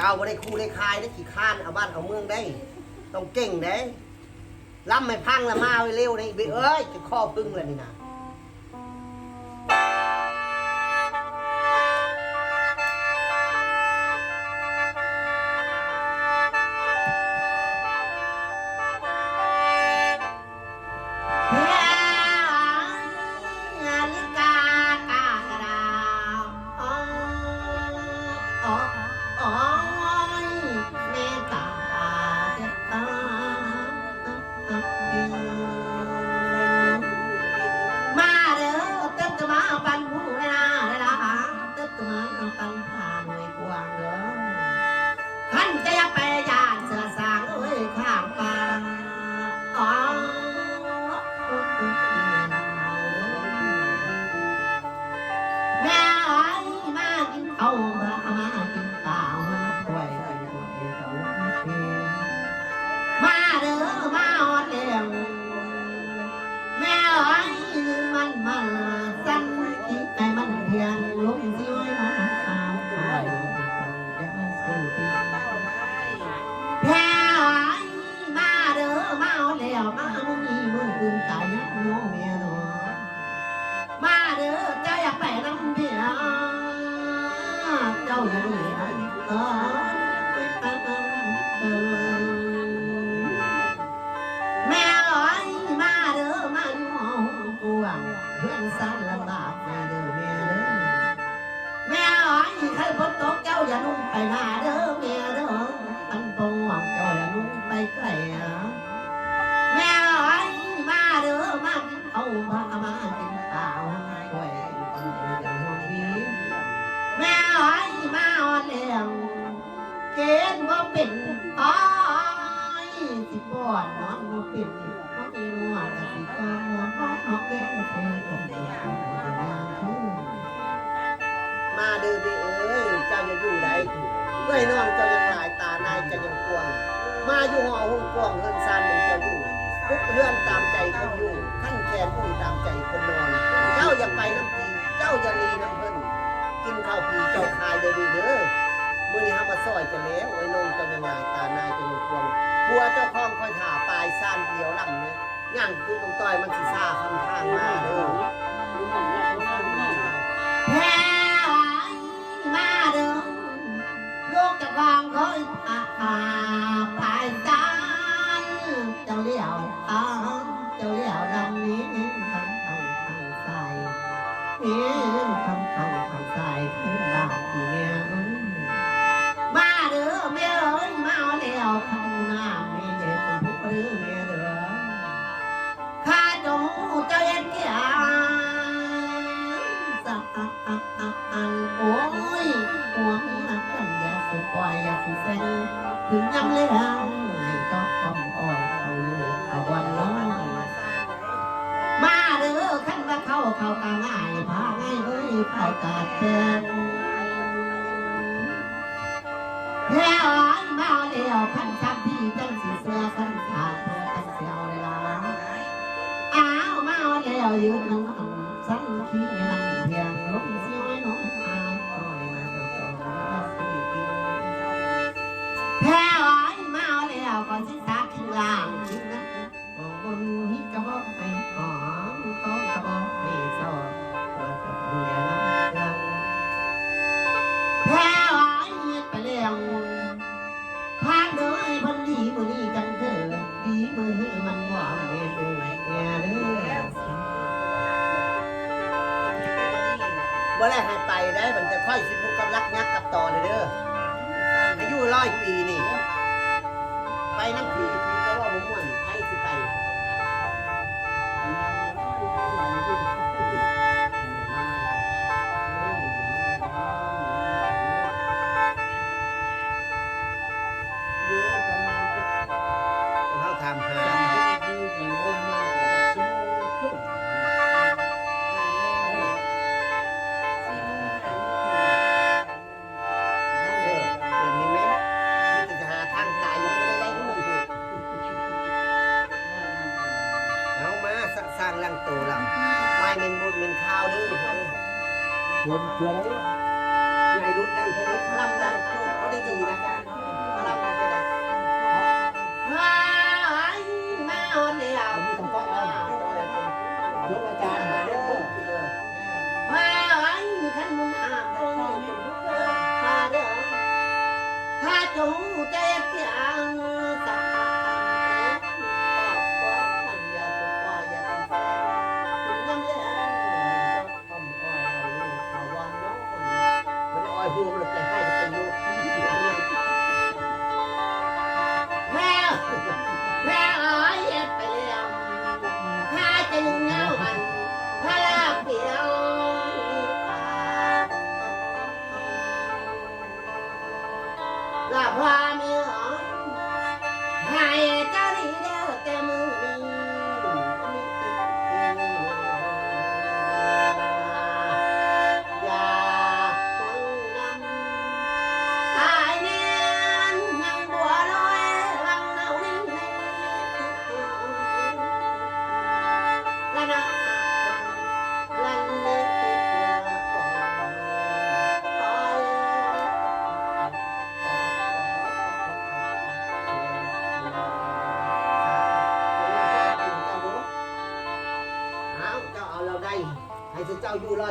เอาบ่ได้คู่ได้คายได้ขี้ข้านเอาบ้านเอาเมืองได้ต้องเก่งได้ล้ำไม่พังละมาไว้เร็วนี่เอ้ยจะข้อพึ่งแล้วนี่นะอย่านุ่งไปหน้าเด้อแม่เด้ออันตรงหวังเจ้าอย่านุ่งไปไกลแม่ไอ้มาเด้อมาเอาพามากินข้าวช่วยกินอย่างห้องนี้แม่ไอ้มาอ่อนแรงเกณฑ์ว่าเป็นอ้อยสิป้อนนอนว่าเป็นว่ามีนวดสิกางว่าแก้เธอคนเดียวมาเด้อเอ้ยเจ้าจะอยู่ไหนเอ้ยน้องเจ้ายังหลายตานายเจ้ายังกวงมาอยู่หอห้องกวงเฮือนซานมึงเจ้าอยู่ทุกเฮือนตามใจคนอยู่ขั้นแขนผู้ตามใจคนนอนเจ้าอย่าไปน้ำพีเจ้าอย่าลีน้ำเพิ่นกินข้าวผีเจ้าคายเด้อเด้อมื้อนี้เฮามาซอยกันแล้วไอ้น้องเจ้ายังหลายตานายเจ้ายังกวงผัวเจ้าของคอยถ่าปลายซานเดียวลำนี้ย่างกูต้องต่อยมันสิซ่าคำทางมาเด้อมาเด้อลูกจะกองคอยปลายซานเจ้าเลี้ยวเจ้าเลี้ยวดำนี้ทางใส่ทางใส่ขึ้นบาดที่เมียมาเด้อเมียเอ้ยมาแล้วข้างหน้ามีเด็กเป็นผู้ปลื้มเมียเด้อข้าจงเจ้าเอ็นเกียโอ้ยหัวมีหักกันอย่าสุดปล่อยอย่าสุดเส้นถึงย้ำเลยนะให้ก็คอมอ่อยเอาลูกเอาวันล้อนมาเด้อขั้นว่าเข้ากาง่ายพาง่ายเอ้ยเข้ากาเต็มแพ้อ้อยมาเดียวขั้นทับที่จังสีเสื้อขั้นขาดเพื่อจังเสียวเลยล่ะอ้าวมาเดียวยืนน้ำสังขี้มันเพียงลงเสียวให้น้องแพ้อ้อยมาแล้วก่อนสิสาขึ้นล่างขึ้นนะบนฮิตกระบอกไปหอมต้นกระบอกไปสอดเปิดกับเมียน้ำกันแพ้อ้อยไปแล้วพาเด้อพันดีมือนี้กันเถอะดีมือมันหวานเด้อเด้อบ่ได้ให้ไปได้มันจะค่อยสิบุกกับรักยักกับต่อเลยเด้ออายุ100 ปีนี่ไปน้ำผีก็ว่าผมม่วนให้สิไปเขาทำหาสร้างร่างตัวเราไม่เป็นบุญเป็นข้าวดื้อบุญเกลือไงรุ่นดังพวกนี้ลำดังเขาได้ดีนะ จงใจเสียงสักก็ความทันยาสุกอยาแสงถึงน้ำแรงก็คำอ้อยเอาลูกเขาวันน้องมันอ้อยพูมันแต่ให้จะเป็นลูกแม่แม่อ้อยไปเลี้ยงหาจึงเงามันพระลาเปียวลาพาเมียให้เจ้านี่เด้อแต่มือนี้อย่าฟังนำตายเนียนยังบัวลอยรังเนานิ่งละนะลันเนเจ้าเอาเราได้ให้เจ้าอยู่รอ